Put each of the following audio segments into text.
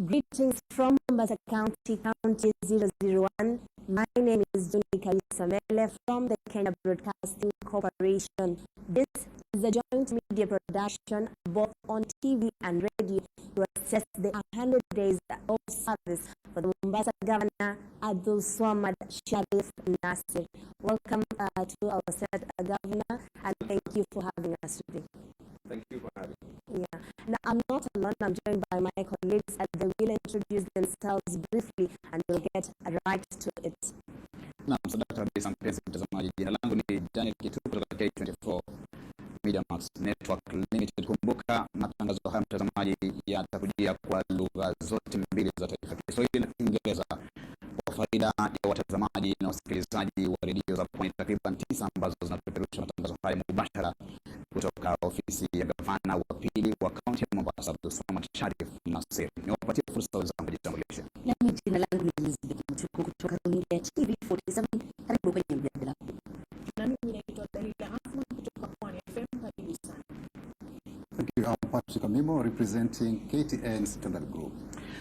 Greetings from Mombasa County, County 001. My name is Johnny Kalisamele from the Kenya Broadcasting Corporation. This is a joint media production both on TV and radio to assess the 100 days of service for the Mombasa Governor Abdul Swamad Sharif Nassir. Welcome to our set, Governor, and thank you for having us today. Thank you for having me. Yeah. Now, I'm not alone. I'm joined by my colleagues, and they will introduce themselves briefly, and we'll get right to it. Naam, sadaka kabisa mpenzi mtazamaji. Jina langu ni Daniel Kitu kutoka K24 Media Max Network Limited. Kumbuka matangazo haya mtazamaji yatakujia kwa lugha zote mbili za taifa, Kiswahili na Kiingereza, kwa faida ya watazamaji na wasikilizaji wa redio za Pwani takriban 9 ambazo zinapeperusha matangazo haya mubashara kutoka ofisi ya gavana wa pili wa kaunti ya Mombasa Abdul Swamad Sharif Nassir. Niwapatie fursa za kujitambulisha. Mimi jina langu ni Elizabeth Mchuku kutoka runinga ya TV47. Karibu kwenye mjadala. Na mimi naitwa Dalila Ahmed kutoka Pwani FM. Karibu sana. Thank you. I'm Patrick Amimo representing KTN Standard Group.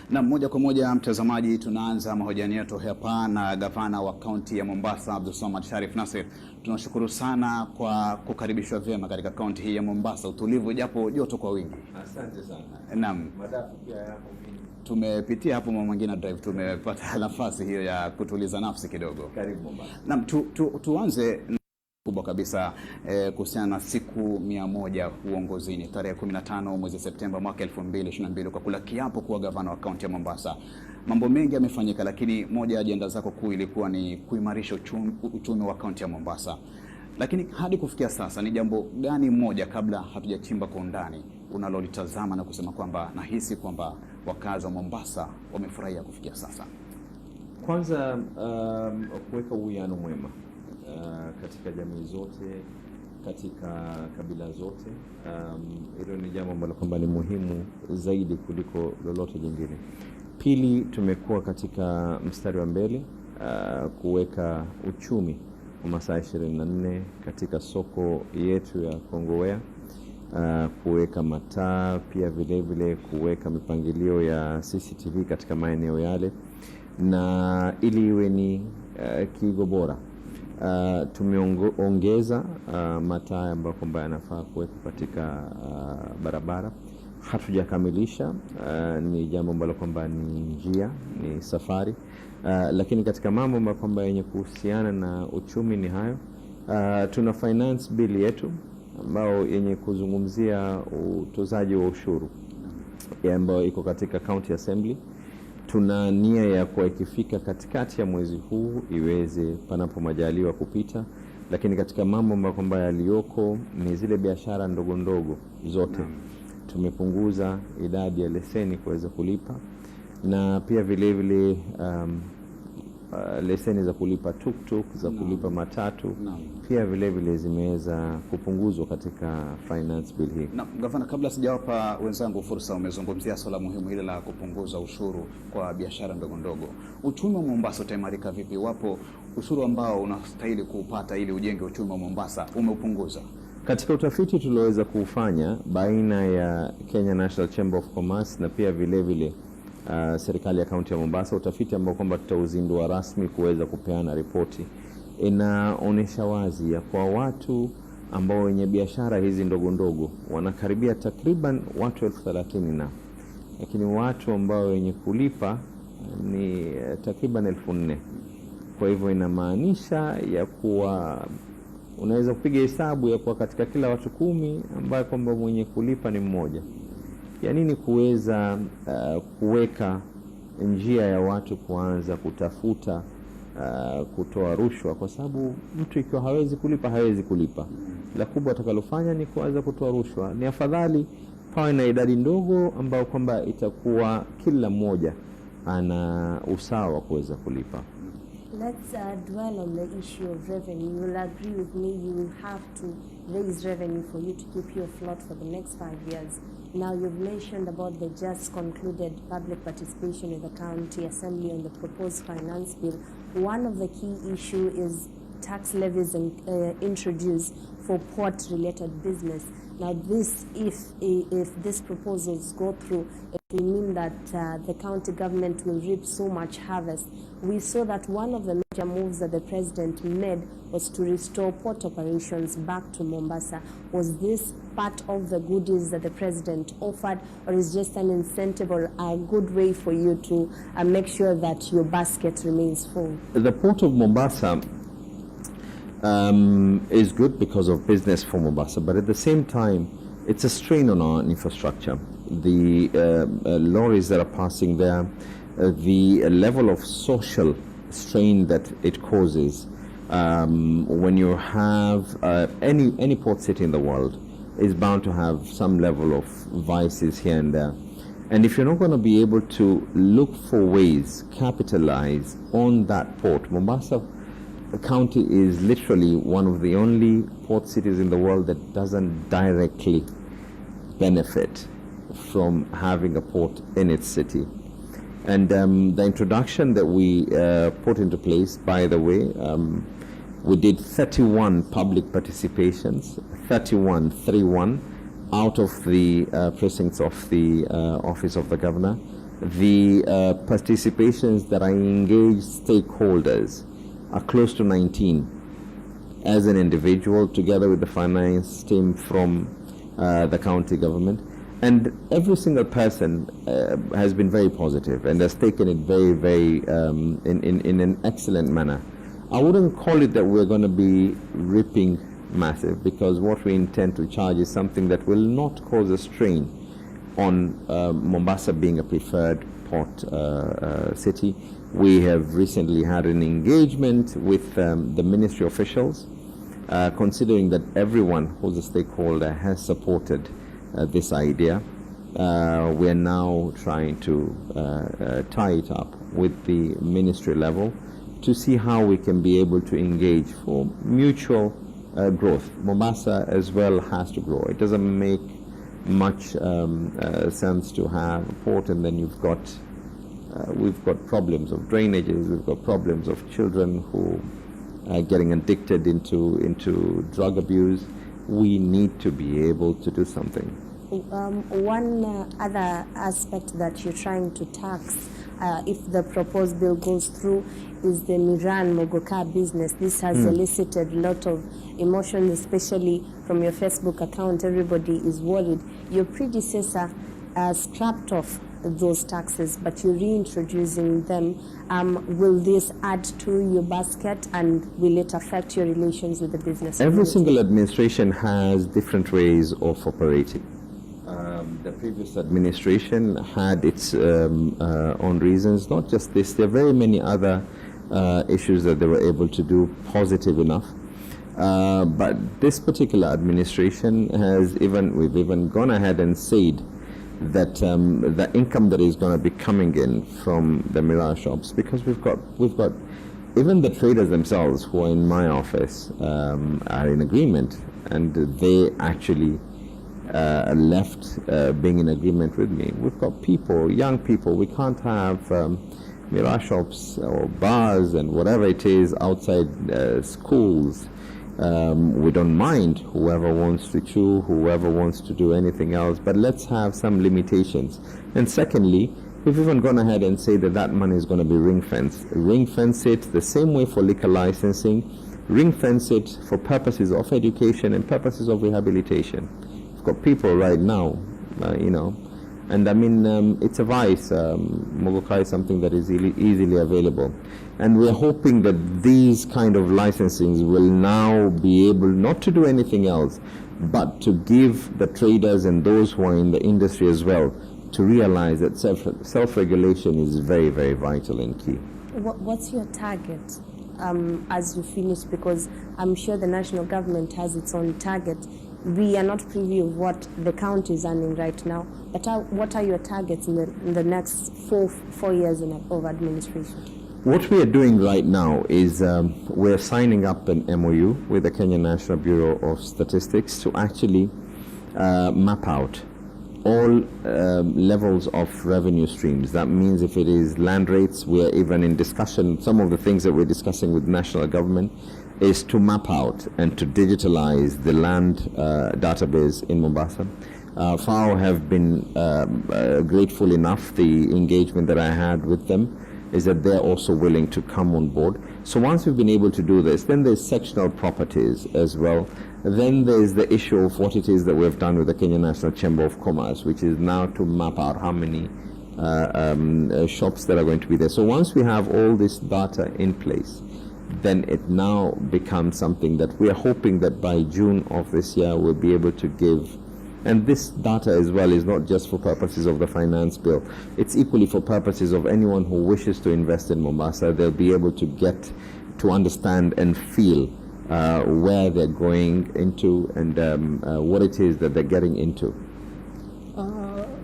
Na moja kwa moja mtazamaji, tunaanza mahojiano yetu hapa na gavana wa kaunti ya Mombasa Abdul Swamad Sharif Nassir. Tunashukuru sana kwa kukaribishwa vyema katika kaunti hii ya Mombasa, utulivu japo joto kwa wingi. Asante sana. Naam. Madafu pia yako mingi. Tumepitia hapo Mwangina Drive, tumepata nafasi hiyo ya kutuliza nafsi kidogo. Karibu Mombasa. Naam, tuanze kubwa kabisa kuhusiana na siku 100 uongozini tarehe 15 mwezi Septemba mwaka 2022 kwa kula kiapo kuwa gavana wa kaunti ya Mombasa. Mambo mengi yamefanyika, lakini moja ya ajenda zako kuu ilikuwa ni kuimarisha uchumi wa kaunti ya Mombasa. Lakini hadi kufikia sasa ni jambo gani moja, kabla hatujachimba kwa undani, unalolitazama na kusema kwamba nahisi kwamba wakazi wa Mombasa wamefurahia kufikia sasa? Kwanza kuweka uwiano mwema katika jamii zote, katika kabila zote. Hilo ni jambo ambalo kwamba ni muhimu zaidi kuliko lolote jingine. Pili, tumekuwa katika mstari wa mbele kuweka uchumi wa masaa 24 katika soko yetu ya Kongowea, kuweka mataa, pia vile vile kuweka mipangilio ya CCTV katika maeneo yale, na ili iwe ni kigo bora. Tumeongeza mataa ambayo kwamba yanafaa kuwekwa katika barabara. Hatujakamilisha, ni jambo ambalo kwamba ni njia, ni safari, lakini katika mambo ambayo kwamba yenye kuhusiana na uchumi ni hayo. Tuna finance bill yetu ambao yenye kuzungumzia utozaji wa ushuru ambayo iko katika county assembly. Tuna nia ya kuwa ikifika katikati ya mwezi huu iweze panapo majaliwa kupita, lakini katika mambo ambayo kwamba yaliyoko ni zile biashara ndogo ndogo zote tumepunguza idadi ya leseni kuweza kulipa, na pia vile vile leseni za kulipa tuktuk, za kulipa matatu pia vile vile zimeweza kupunguzwa katika finance bill hii. Na gavana, kabla sijawapa wenzangu fursa, umezungumzia swala muhimu ile la kupunguza ushuru kwa biashara ndogo ndogo. Uchumi wa Mombasa utaimarika vipi wapo ushuru ambao unastahili kuupata ili ujenge uchumi wa Mombasa umeupunguza? Katika utafiti tulioweza kufanya baina ya Kenya National Chamber of Commerce na pia vile vile serikali ya kaunti ya Mombasa, utafiti ambao kwamba tutauzindua rasmi kuweza kupeana ripoti, inaonesha wazi ya kwa watu ambao wenye biashara hizi ndogo ndogo wanakaribia takriban watu 30,000 na, lakini watu ambao wenye kulipa ni takriban 4,000. Kwa hivyo inamaanisha ya kuwa unaweza kupiga hesabu ya kwa katika kila watu 10 ambao kwamba mwenye kulipa ni mmoja. Ya nini kuweza kuweka njia ya watu kuanza kutafuta kutoa rushwa, kwa sababu mtu ikiwa hawezi kulipa hawezi kulipa. La kubwa atakalofanya ni kuanza kutoa rushwa. Ni afadhali pawe na idadi ndogo ambao kwamba itakuwa kila mmoja ana usawa kuweza kulipa. Let's dwell on the issue of revenue. You will agree with me, you will have to raise revenue for you to keep you afloat for the next 5 years. Now, you've mentioned about the just concluded public participation in the county assembly on the proposed finance bill. One of the key issue is tax levies introduced for port-related business. Now, this, if these proposals go through, it will mean that the county government will reap so much harvest. We saw that one of the major moves that the president made was to restore port operations back to Mombasa. Was this part of the goodies that the president offered, or is just an incentive or a good way for you to make sure that your basket remains full? The port of Mombasa is good because of business for Mombasa, but at the same time, it's a strain on our infrastructure. The lorries that are passing there, the level of social strain that it causes when you have any port city in the world is bound to have some level of vices here and there. And if you're not going to be able to look for ways, capitalize on that port, Mombasa County is literally one of the only port cities in the world that doesn't directly benefit from having a port in its city. And the introduction that we put into place, by the way, we did 31 public participations, 31 out of the precincts of the Office of the Governor. The participations that I engaged stakeholders are close to 19 as an individual, together with the finance team from the county government. And every single person has been very positive and has taken it very in an excellent manner. I wouldn't call it that we're going to be reaping massive, because what we intend to charge is something that will not cause a strain on Mombasa being a preferred port city. We have recently had an engagement with the ministry officials, considering that everyone who's a stakeholder has supported this idea. We are now trying to tie it up with the ministry level to see how we can be able to engage for mutual growth. Mombasa as well has to grow. It doesn't make much sense to have a port and then we've got problems of drainages, we've got problems of children who are getting addicted into drug abuse. We need to be able to do something. One other aspect that you're trying to tax, if the proposed bill goes through, is the Miran Mogoka business. This has elicited a lot of emotion, especially from your Facebook account. Everybody is worried. Your predecessor scrapped off those taxes, but you're reintroducing them. Will this add to your basket, and will it affect your relations with the business Every community? single administration has different ways of operating. The previous administration had its own reasons, not just this. There are very many other issues that they were able to do positive enough. But this particular administration we've even gone ahead and said that the income that is going to be coming in from the Miran shops, because we've got even the traders themselves who are in my office are in agreement, and they actually left being in agreement with me. We've got people, young people. We can't have Miran shops or bars and whatever it is outside schools. We don't mind whoever wants to chew, whoever wants to do anything else, but let's have some limitations. And secondly, we've even gone ahead and say that money is going to be ring-fenced. Ring-fence it the same way for liquor licensing, ring-fence it for purposes of education and purposes of rehabilitation. We've got people right now, and I mean, it's a vice. Mogoka is something that is easily available. And we're hoping that these kind of licensings will now be able not to do anything else, but to give the traders and those who are in the industry as well to realize that self-regulation is very, very vital and key. What's your target as you finish? Because I'm sure the national government has its own target. We are not privy of what the county is earning right now, but what are your targets in the next four years of administration? What we are doing right now is we're signing up an MOU with the Kenya National Bureau of Statistics to actually map out all levels of revenue streams. That means if it is land rates, we're even in discussion. Some of the things that we're discussing with national government is to map out and to digitalize the land database in Mombasa. FAO have been grateful enough. The engagement that I had with them is that they're also willing to come on board. So once we've been able to do this, then there's sectional properties as well. Then there's the issue of what it is that we've done with the Kenya National Chamber of Commerce, which is now to map out how many shops that are going to be there. So once we have all this data in place, then it now becomes something that we are hoping that by June of this year we'll be able to give. And this data as well is not just for purposes of the finance bill. It's equally for purposes of anyone who wishes to invest in Mombasa. They'll be able to get to understand and feel where they're going into and what it is that they're getting into.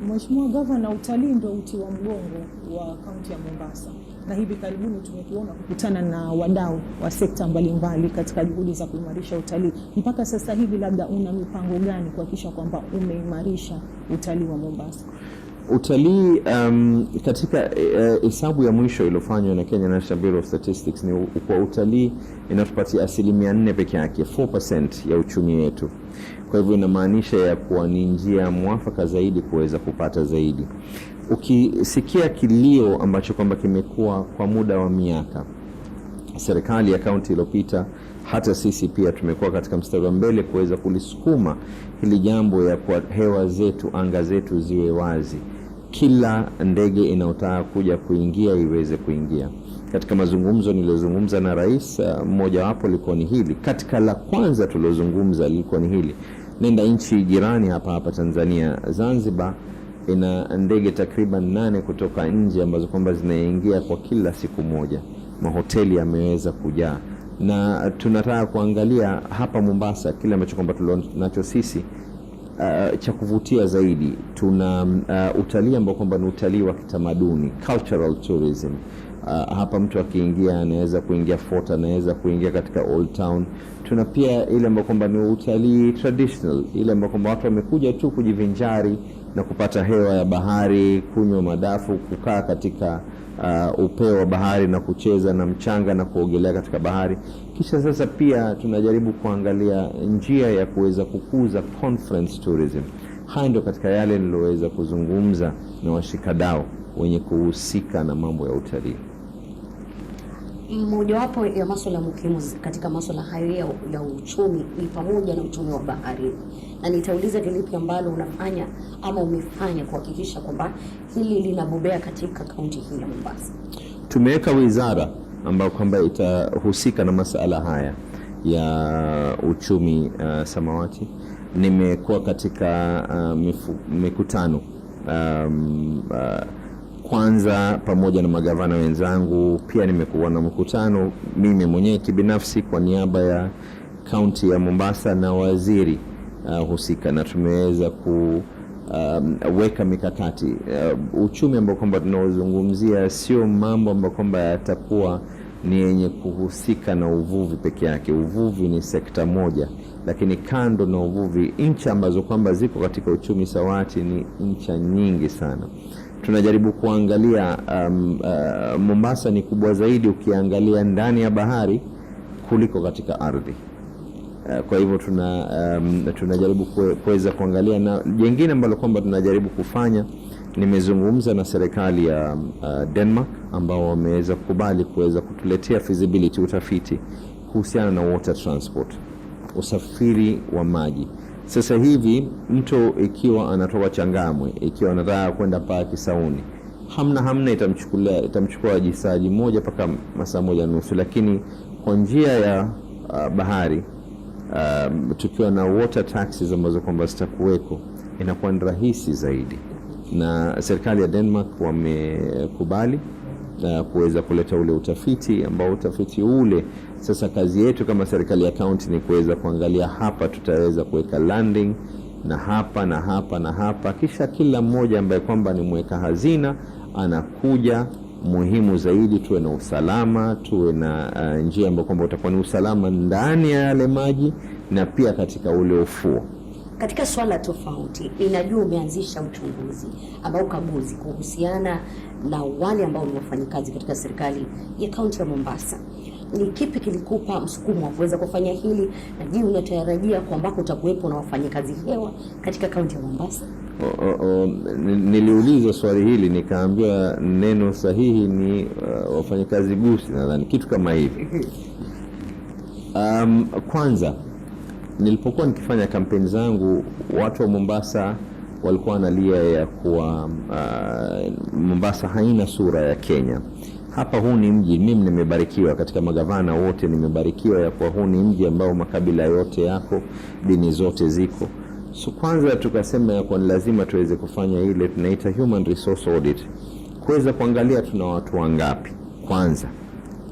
Mheshimiwa Gavana, utalii ndio uti wa mgongo wa kaunti ya Mombasa, na hivi karibuni tumekuona kukutana na wadau wa sekta mbalimbali katika juhudi za kuimarisha utalii. Mpaka sasa hivi labda una mipango gani kuhakikisha kwamba umeimarisha utalii wa Mombasa? Utalii katika hesabu ya mwisho iliyofanywa na Kenya National Bureau of Statistics ni kwa utalii inatupatia 4% peke yake, 4% ya uchumi wetu. Kwa hivyo inamaanisha ya kuwa ni njia mwafaka zaidi kuweza kupata zaidi. Ukisikia kilio ambacho kwamba kimekuwa kwa muda wa miaka, serikali ya kaunti iliyopita, hata sisi pia tumekuwa katika mstari wa mbele kuweza kulisukuma hili jambo ya kwa hewa zetu, anga zetu ziwe wazi. Kila ndege inayotaka kuja kuingia iweze kuingia. Katika mazungumzo nilizozungumza na rais, mmoja wapo lilikuwa ni hili. Katika la kwanza tulozungumza lilikuwa ni hili. Nenda nchi jirani hapa Tanzania, Zanzibar ina ndege takriban 8 kutoka nje ambazo kwamba zinaingia kwa kila siku moja. Mahoteli yameweza kujaa. Na tunataka kuangalia hapa Mombasa kile ambacho kwamba tunacho sisi cha kuvutia zaidi. Tuna utalii ambao kwamba ni utalii wa kitamaduni, cultural tourism. Hapa mtu akiingia anaweza kuingia fort, anaweza kuingia katika Old Town. Tuna pia ile ambayo kwamba ni utalii traditional, ile ambayo kwamba watu wamekuja tu kujivinjari na kupata hewa ya bahari, kunywa madafu, kukaa katika upeo wa bahari na kucheza na mchanga na kuogelea katika bahari. Kisha sasa pia tunajaribu kuangalia njia ya kuweza kukuza conference tourism. Haya ndio katika yale niloweza kuzungumza na washikadau wenye kuhusika na mambo ya utalii. Mojawapo ya masuala muhimu katika masuala hayo ya uchumi ni pamoja na uchumi wa bahari. Na nitauliza lipi ambalo unafanya ama umefanya kuhakikisha kwamba hili linabobea katika kaunti hii ya Mombasa? Tumeweka wizara ambayo kwamba itahusika na masuala haya ya uchumi samawati. Nimekuwa katika mikutano kwanza pamoja na magavana wenzangu. Pia nimekuwa na mkutano mimi mwenyewe kibinafsi kwa niaba ya kaunti ya Mombasa na waziri husika, na tumeweza kuweka mikakati. Uchumi ambao kwamba tunaozungumzia sio mambo ambao kwamba yatakuwa ni yenye kuhusika na uvuvi peke yake. Uvuvi ni sekta moja, lakini kando na uvuvi, nchi ambazo kwamba ziko katika uchumi sawati ni nchi nyingi sana. Tunajaribu kuangalia Mombasa ni kubwa zaidi ukiangalia ndani ya bahari kuliko katika ardhi. Kwa hivyo tunajaribu kuweza kuangalia, na jingine ambalo kwamba tunajaribu kufanya, nimezungumza na serikali ya Denmark ambao wameweza kukubali kuweza kutuletea feasibility, utafiti kuhusiana na water transport, usafiri wa maji. Sasa hivi mtu ikiwa anatoka Changamwe, ikiwa anataka kwenda paka Kisauni, hamna itamchukua jisaji moja mpaka masaa 1.5, lakini kwa njia ya bahari tukiwa na water taxis ambazo kwamba zitakuweko, inakuwa ni rahisi zaidi. Na serikali ya Denmark wamekubali kuweza kuleta ule utafiti ambao utafiti ule sasa kazi yetu kama serikali ya county ni kuweza kuangalia hapa tutaweza kuweka landing na hapa na hapa na hapa, kisha kila mmoja ambaye kwamba ni mweka hazina anakuja. Muhimu zaidi tuwe na usalama, tuwe na njia ambayo kwamba utakuwa ni usalama ndani ya yale maji na pia katika ule ufuo. Katika swala tofauti, ninajua umeanzisha uchunguzi ambao ukaguzi kuhusiana na wale ambao ni wafanyikazi katika serikali ya kaunti ya Mombasa. ni kipi kilikupa msukumo wa kuweza kufanya hili, na je, unatarajia kwamba utakuwepo na wafanyakazi hewa katika kaunti ya Mombasa? Niliuliza swali hili nikaambiwa neno sahihi ni wafanyakazi gusi, nadhani kitu kama hivi. Kwanza nilipokuwa nikifanya kampeni zangu, watu wa Mombasa walikuwa wanalia ya kuwa Mombasa haina sura ya Kenya. Hapa huu ni mji, mimi nimebarikiwa katika magavana wote, nimebarikiwa ya kuwa huu ni mji ambao makabila yote yako, dini zote ziko. So kwanza tukasema ya kuwa lazima tuweze kufanya ile tunaita human resource audit, kuweza kuangalia tuna watu wangapi kwanza.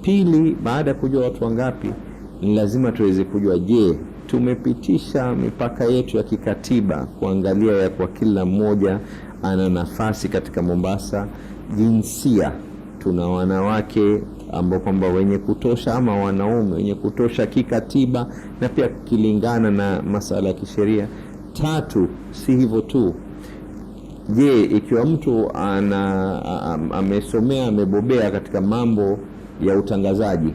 Pili, baada ya kujua watu wangapi, ni lazima tuweze kujua, je, tumepitisha mipaka yetu ya kikatiba kuangalia ya kwa kila mmoja ana nafasi katika Mombasa. Jinsia, tuna wanawake ambao kwamba wenye kutosha ama wanaume wenye kutosha kikatiba na pia kilingana na masala ya kisheria. Tatu, si hivyo tu, je, ikiwa mtu amesomea amebobea katika mambo ya utangazaji,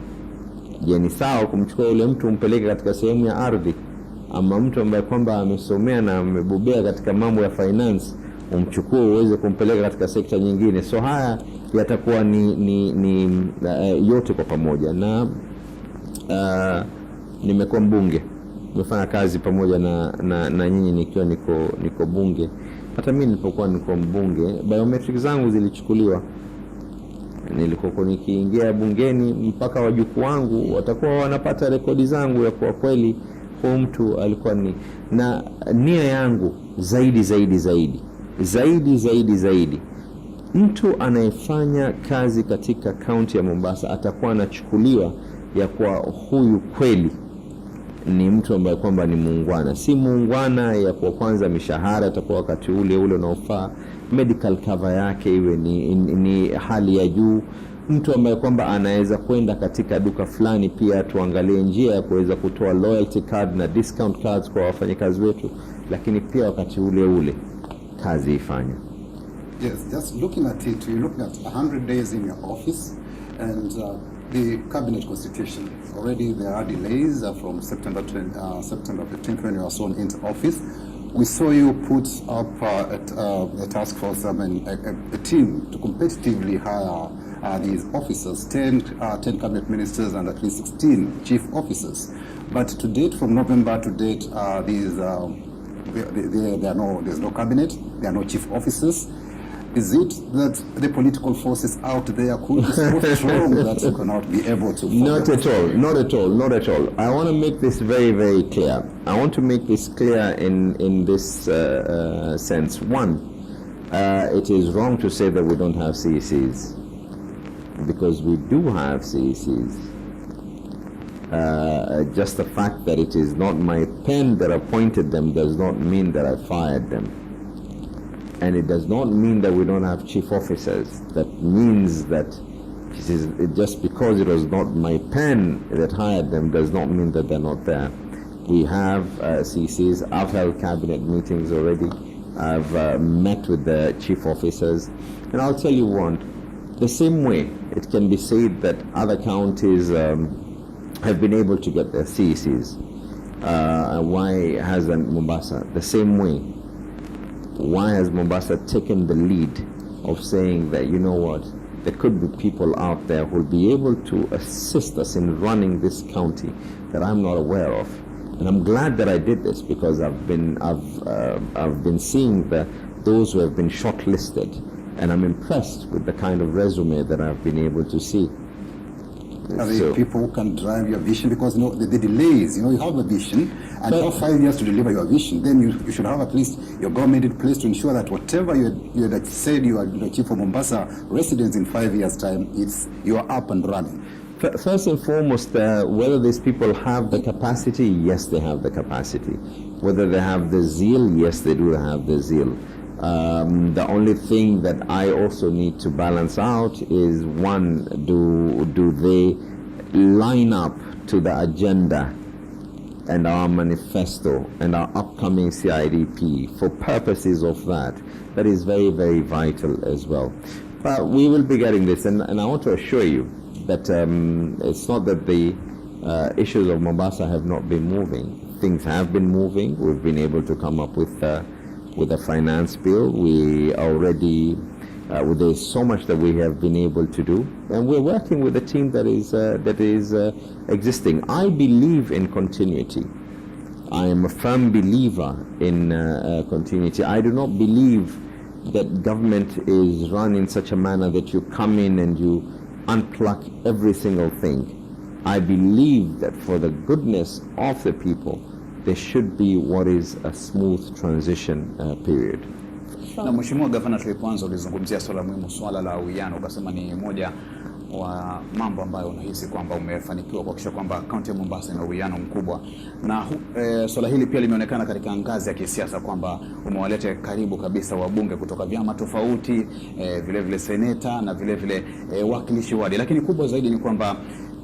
je, ni sawa kumchukua yule mtu umpeleke katika sehemu ya ardhi? Ama mtu ambaye kwamba amesomea na amebobea katika mambo ya finance umchukue uweze kumpeleka katika sekta nyingine? So haya yatakuwa ni yote kwa pamoja. Na nimekuwa mbunge, nimefanya kazi pamoja na nyinyi nikiwa niko bunge. Hata mimi nilipokuwa niko mbunge, biometric zangu zilichukuliwa. Nilikuwa nikiingia bungeni, mpaka wajukuu wangu watakuwa wanapata rekodi zangu ya kwa kweli kwa mtu alikuwa ni na nia yangu zaidi. Mtu anayefanya kazi katika kaunti ya Mombasa atakuwa anachukuliwa ya kwa huyu kweli ni mtu ambaye kwamba ni muungwana. Si muungwana ya kwa kwanza mishahara atakuwa wakati ule unaofaa, medical cover yake iwe ni hali ya juu. Mtu ambaye kwamba anaweza kwenda katika duka fulani, pia tuangalie njia ya kuweza kutoa loyalty card na discount cards kwa wafanyakazi wetu, lakini pia wakati ule kazi ifanye. Yes, just looking at it, you're looking at 100 days in your office and the cabinet constitution. Already there are delays from September 15th when you are sworn into office. We saw you put up a task force, a team to competitively hire these officers, 10 cabinet ministers and at least 16 chief officers. But to date, from November to date, there's no cabinet, there are no chief officers. Is it that the political forces out there could be so strong that you cannot be able to? Not at all. I want to make this very, very clear. I want to make this clear in this sense. One, it is wrong to say that we don't have CECs, because we do have CECs. Just the fact that it is not my pen that appointed them does not mean that I fired them. And it does not mean that we don't have chief officers. That means that just because it was not my pen that hired them does not mean that they're not there. We have CCs. I've held cabinet meetings already. I've met with the chief officers. And I'll tell you one, the same way it can be said that other counties have been able to get their CCs. Why hasn't Mombasa? The same way. Why has Mombasa taken the lead of saying that, you know what, there could be people out there who will be able to assist us in running this county that I'm not aware of? And I'm glad that I did this, because I've been seeing those who have been shortlisted, and I'm impressed with the kind of resume that I've been able to see. Are there people who can drive your vision? Because the delays, you have a vision, and you have 5 years to deliver your vision. Then you should have at least your government in place to ensure that whatever you had said you are going to achieve for Mombasa residents in 5 years' time, you are up and running. First and foremost, whether these people have the capacity, yes, they have the capacity. Whether they have the zeal, yes, they do have the zeal. The only thing that I also need to balance out is, one, do they line up to the agenda and our manifesto and our upcoming CIDP for purposes of that? That is very, very vital as well. But we will be getting this, and I want to assure you that it's not that the issues of Mombasa have not been moving. Things have been moving. We've been able to come up with a finance bill. We already there's so much that we have been able to do, and we're working with a team that is existing. I believe in continuity. I am a firm believer in continuity. I do not believe that government is run in such a manner that you come in and you unpluck every single thing. I believe that for the goodness of the people, there should be what is a smooth transition period. Na Mheshimiwa Gavana, tulipoanza ulizungumzia swala muhimu, swala la uwiano, ukasema ni moja wa mambo ambayo unahisi kwamba umefanikiwa kuhakikisha kwamba kaunti ya Mombasa ina uwiano mkubwa, na swala hili pia limeonekana katika ngazi ya kisiasa kwamba umewaleta karibu kabisa wabunge kutoka vyama tofauti, vile vile seneta na vile vile wakilishi wadi, lakini kubwa zaidi ni kwamba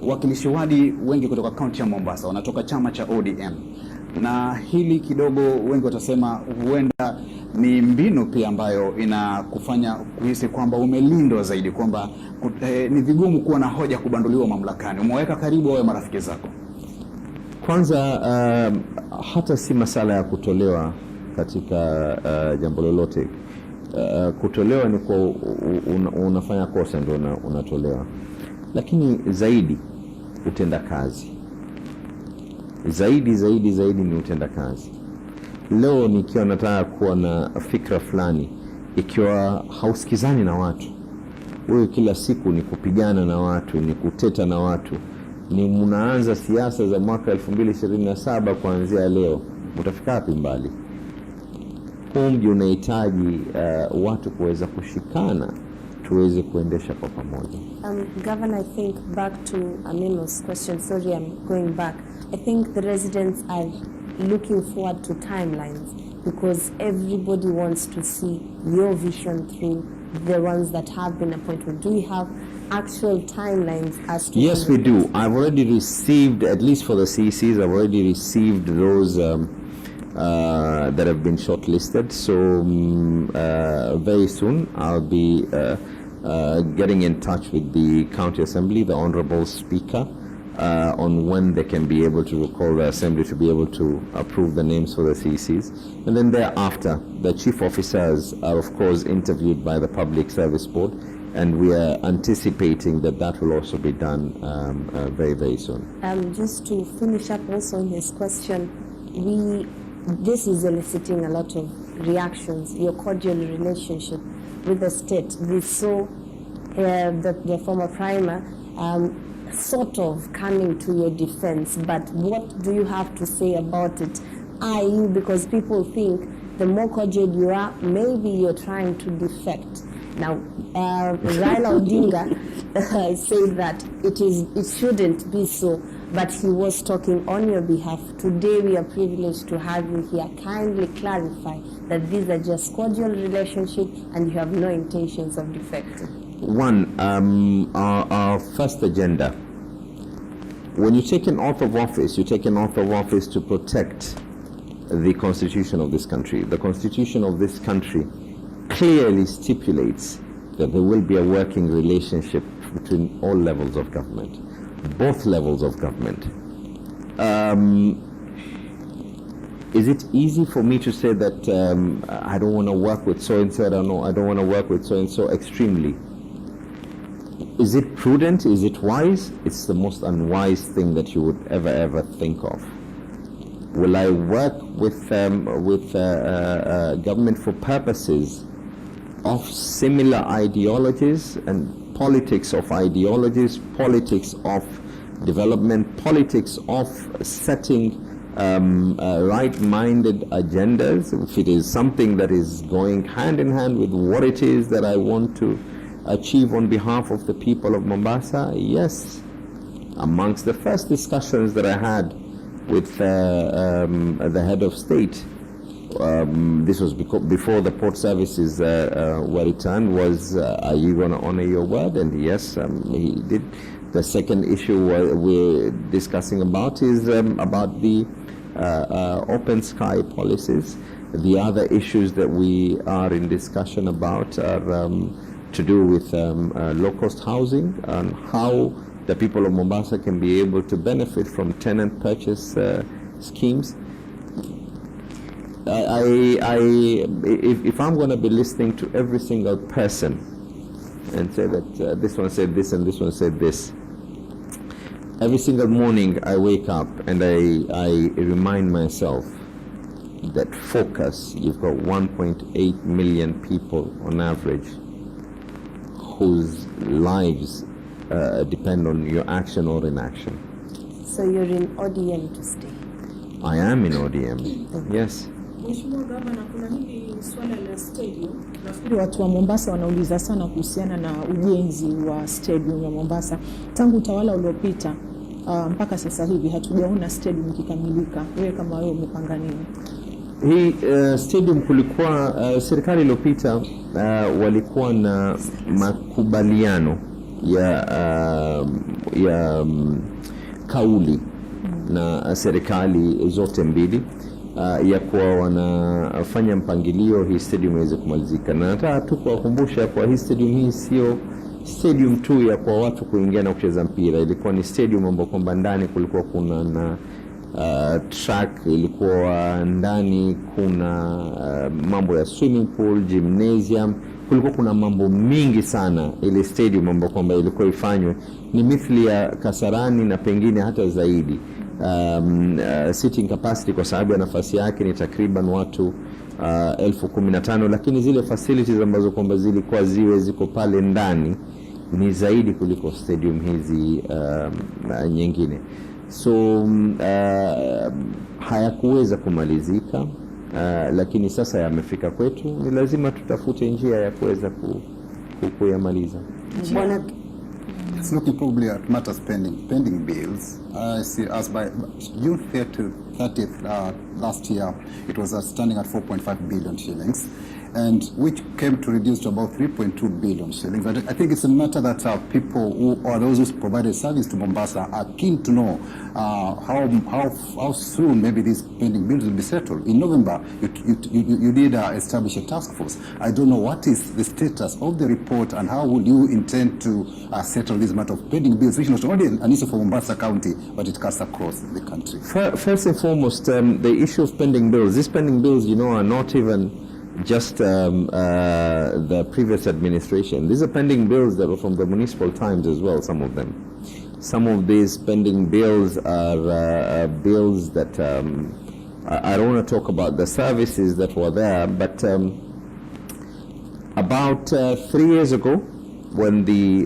wakilishi wadi wengi kutoka kaunti ya Mombasa wanatoka chama cha ODM, na hili kidogo wengi watasema huenda ni mbinu pia ambayo inakufanya kuhisi kwamba umelindwa zaidi, kwamba ni vigumu kuwa na hoja kubanduliwa mamlakani. Umeweka karibu wao marafiki zako. Kwanza hata si masala ya kutolewa katika jambo lolote. Kutolewa ni kwa unafanya kosa ndio unatolewa, lakini zaidi utenda kazi. Zaidi ni utenda kazi. Leo nikiwa nataka kuwa na fikra fulani, ikiwa hausikizani na watu, wewe kila siku ni kupigana na watu, ni kuteta na watu, ni mnaanza siasa za mwaka 2027 kuanzia leo, mtafika wapi mbali? Mji unahitaji watu kuweza kushikana tuweze kuendesha kwa pamoja. Governor, I think back to Amino's question, sorry I'm going back. I think the residents are looking forward to timelines because everybody wants to see your vision through the ones that have been appointed. Do we have actual timelines as to... Yes, we do. I've already received, at least for the CECs, I've already received those that have been shortlisted. So very soon I'll be getting in touch with the County Assembly, the Honorable Speaker, on when they can be able to recall the Assembly to be able to approve the names for the CECs. And then thereafter, the chief officers are of course interviewed by the Public Service Board, and we are anticipating that that will also be done very soon. Just to finish up also on his question, this is eliciting a lot of reactions, your cordial relationship with the state. We saw the former primer sort of coming to your defense, but what do you have to say about it? Because people think the more cordial you are, maybe you're trying to defect. Now, Raila Odinga said that it shouldn't be so, but he was talking on your behalf. Today we are privileged to have you here. Kindly clarify that these are just cordial relationships and you have no intentions of defecting. One, our first agenda. When you take an oath of office, you take an oath of office to protect the constitution of this country. The constitution of this country clearly stipulates that there will be a working relationship between all levels of government, both levels of government. Is it easy for me to say that I don't want to work with so-and-so, I don't want to work with so-and-so? Extremely. Is it prudent? Is it wise? It's the most unwise thing that you would ever think of. Will I work with government for purposes of similar ideologies and politics of ideologies, politics of development, politics of setting right-minded agendas? If it is something that is going hand in hand with what it is that I want to achieve on behalf of the people of Mombasa, yes. Amongst the first discussions that I had with the head of state, this was before the port services were returned, was are you going to honor your word? And yes, he did. The second issue we're discussing about is about the open sky policies. The other issues that we are in discussion about are to do with low-cost housing and how the people of Mombasa can be able to benefit from tenant purchase schemes. If I'm going to be listening to every single person and say that this one said this and this one said this, every single morning I wake up and I remind myself that focus, you've got 1.8 million people on average whose lives depend on your action or inaction. So you're in ODM to stay? I am in ODM, yes. Mheshimiwa Gavana, kuna hili swala la stadium. Nafikiri watu wa Mombasa wanauliza sana kuhusiana na ujenzi wa stadium ya Mombasa. Tangu utawala uliopita mpaka sasa hivi hatujaona stadium ikikamilika. Wewe kama wewe umepanga nini? Hii stadium kulikuwa serikali iliyopita walikuwa na makubaliano ya kauli na serikali zote mbili ya kuwa wanafanya mpangilio hii stadium iweze kumalizika, na nataka tu kuwakumbusha kwa hii stadium hii sio stadium tu ya kwa watu kuingia na kucheza mpira. Ilikuwa ni stadium ambapo kwamba ndani kulikuwa kuna na track, ilikuwa ndani kuna mambo ya swimming pool, gymnasium, kulikuwa kuna mambo mingi sana. Ile stadium ambapo kwamba ilikuwa ifanywe ni mithili ya Kasarani na pengine hata zaidi. Sitting capacity kwa sababu ya nafasi yake ni takriban watu 15,000, lakini zile facilities ambazo kwamba zilikuwa ziko pale ndani ni zaidi kuliko stadium hizi nyingine. So hayakuweza kumalizika, lakini sasa yamefika kwetu, ni lazima tutafute njia ya kuweza kuyamaliza. It's looking probably at matters pending bills. I see as by June 30th last year, it was standing at 4.5 billion shillings, and which came to reduce to about 3.2 billion shillings. I think it's a matter that people who or those who provided service to Mombasa are keen to know how soon maybe these pending bills will be settled. In November, you did establish a task force. I don't know what is the status of the report and how will you intend to settle this matter of pending bills, which is not only an issue for Mombasa County, but it cuts across the country. First and foremost, the issue of pending bills. These pending bills, are not even just the previous administration. These are pending bills that were from the municipal times as well, some of them. Some of these pending bills are bills that I don't want to talk about the services that were there, but about 3 years ago, when the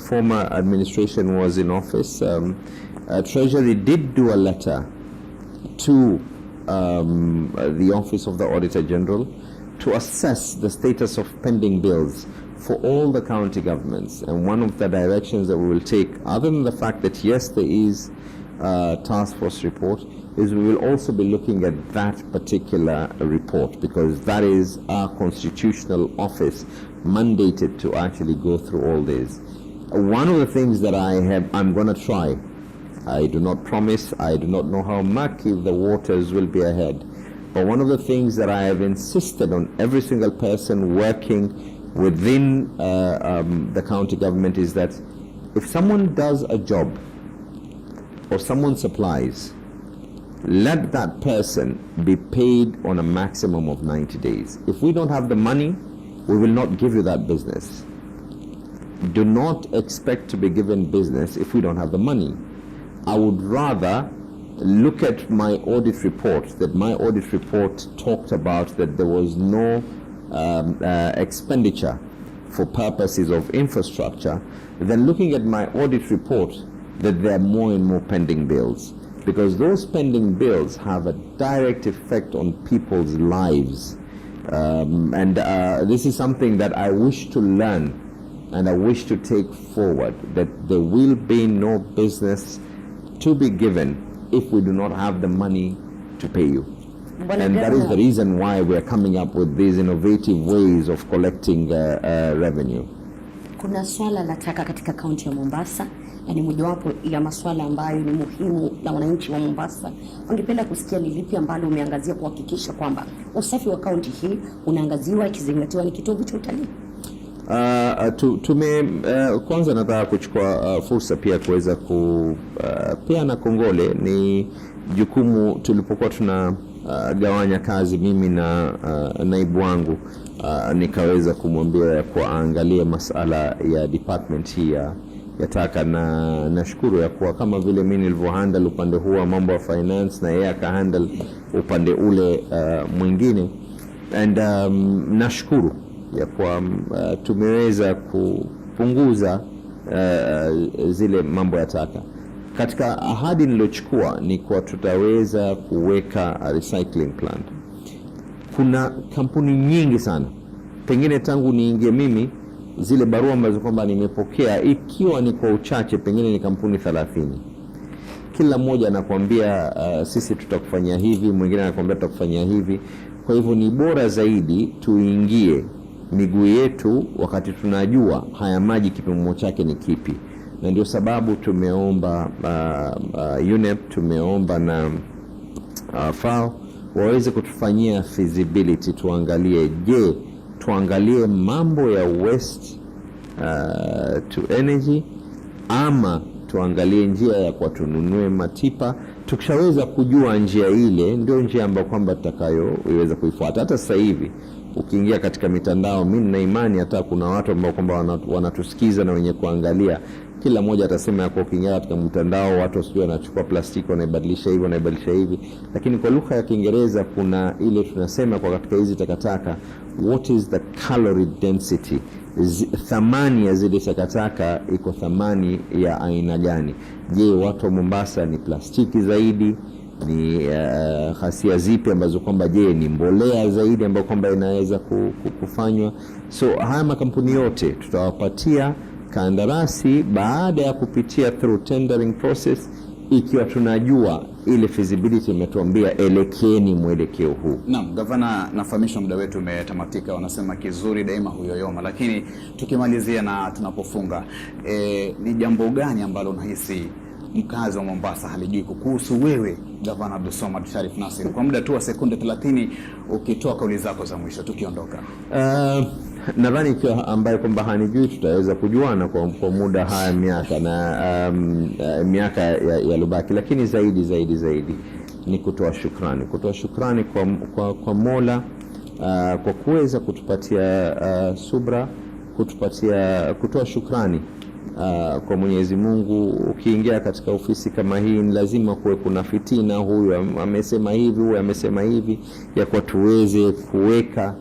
former administration was in office, Treasury did do a letter to the Office of the Auditor General to assess the status of pending bills for all the county governments. And one of the directions that we will take, other than the fact that yes, there is a task force report, is we will also be looking at that particular report, because that is our constitutional office mandated to actually go through all this. One of the things that I'm going to try, I do not promise, I do not know how murky the waters will be ahead, but one of the things that I have insisted on every single person working within the county government is that if someone does a job or someone supplies, let that person be paid on a maximum of 90 days. If we don't have the money, we will not give you that business. Do not expect to be given business if we don't have the money. I would rather look at my audit report, that my audit report talked about that there was no expenditure for purposes of infrastructure, than looking at my audit report that there are more and more pending bills. Because those pending bills have a direct effect on people's lives. This is something that I wish to learn and I wish to take forward, that there will be no business to be given if we do not have the money to pay you. And that is the reason why we are coming up with these innovative ways of collecting revenue. Kuna swala la taka katika kaunti ya Mombasa, na ni mojawapo ya maswala ambayo ni muhimu na wananchi wa Mombasa. Wangependa kusikia ni lipi ambalo umeangazia kuhakikisha kwamba usafi wa kaunti hii unaangaziwa ikizingatiwa ni kitovu cha utalii. Kwanza nataka kuchukua fursa pia kuweza kupeana kongole. Ni jukumu tulipokuwa tunagawanya kazi mimi na naibu wangu, nikaweza kumwambia kwa aangalie masala ya department hii ya taka, na nashukuru ya kuwa kama vile mimi nilivyohandle upande huu wa mambo ya finance na yeye akahandle upande ule mwingine, and nashukuru ya kuwa tumeweza kupunguza zile mambo ya taka. Katika ahadi nilochukua ni kwa tutaweza kuweka recycling plant. Kuna kampuni nyingi sana, pengine tangu niingie mimi zile barua ambazo kwamba nimepokea, ikiwa ni kwa uchache, pengine ni kampuni 30. Kila mmoja anakuambia sisi tutakufanyia hivi, mwingine anakuambia tutakufanyia hivi. Kwa hivyo ni bora zaidi tuingie miguu yetu wakati tunajua haya maji kipimo chake ni kipi, na ndio sababu tumeomba UNEP, tumeomba na FAO waweze kutufanyia feasibility, tuangalie tuangalie mambo ya waste to energy, ama tuangalie njia ya kwa tununue matipa. Tukishaweza kujua njia ile, ndio njia ambayo kwamba tutakayoiweza kuifuata. Hata sasa hivi ukiingia katika mitandao, mimi nina imani hata kuna watu ambao kwamba wanatusikiza na wenye kuangalia, kila mmoja atasema yako, ukiingia katika mtandao watu sio wanachukua plastiki wanaibadilisha hivi wanaibadilisha hivi, lakini kwa lugha ya Kiingereza kuna ile tunasema kwa katika hizi takataka, what is the calorie density, thamani ya zile takataka iko thamani ya aina gani? Je, watu wa Mombasa ni plastiki zaidi, ni ghasia zipi ambazo kwamba je ni mbolea zaidi ambayo kwamba inaweza kufanywa? So haya makampuni yote tutawapatia kandarasi baada ya kupitia through tendering process, ikiwa tunajua ile feasibility imetuambia elekeni mwelekeo huu. Naam, gavana, nafahamishwa muda wetu umetamatika. Wanasema kizuri daima huyoyoma, lakini tukimalizia na tunapofunga, ni jambo gani ambalo unahisi mkazi wa Mombasa halijui kuhusu wewe Gavana Abdulswamad Sharif Nassir, kwa muda tu wa sekunde 30 ukitoa kauli zako za mwisho tukiondoka? Nadhani kwa ambaye kwamba hanijui tutaweza kujuana kwa muda haya miaka na miaka ya lubaki, lakini zaidi ni kutoa shukrani kwa Mola kwa kuweza kutupatia subra, kutoa shukrani kwa Mwenyezi Mungu. Ukiingia katika ofisi kama hii ni lazima kuwe kuna fitina, huyu amesema hivi, huyu amesema hivi, ya kwa tuweze kuweka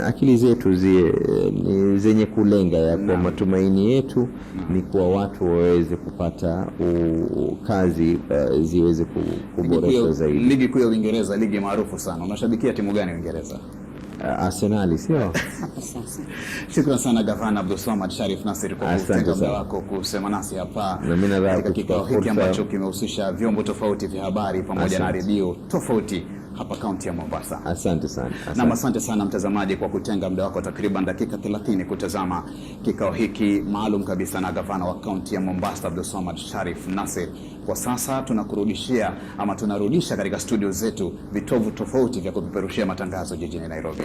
akili zetu ni zenye kulenga ya kwa matumaini yetu ni kwa watu waweze kupata kazi ziweze kuboreshwa zaidi. Ligi kuu ya Uingereza, ligi maarufu sana, unashabikia timu gani Uingereza? Arsenal, sio? Shukrani sana Gavana Abdulswamad Sharif Nassir kwa kutenga muda wako kusema nasi hapa katika kikao hiki ambacho kimehusisha vyombo tofauti vya habari pamoja na redio tofauti hapa kaunti ya Mombasa. Asante sana. Na asante sana mtazamaji kwa kutenga muda wako takriban dakika 30 kutazama kikao hiki maalum kabisa na gavana wa kaunti ya Mombasa Abdulswamad Sharif Nassir. Kwa sasa tunarudisha katika studio zetu vitovu tofauti vya kupeperushia matangazo jijini Nairobi.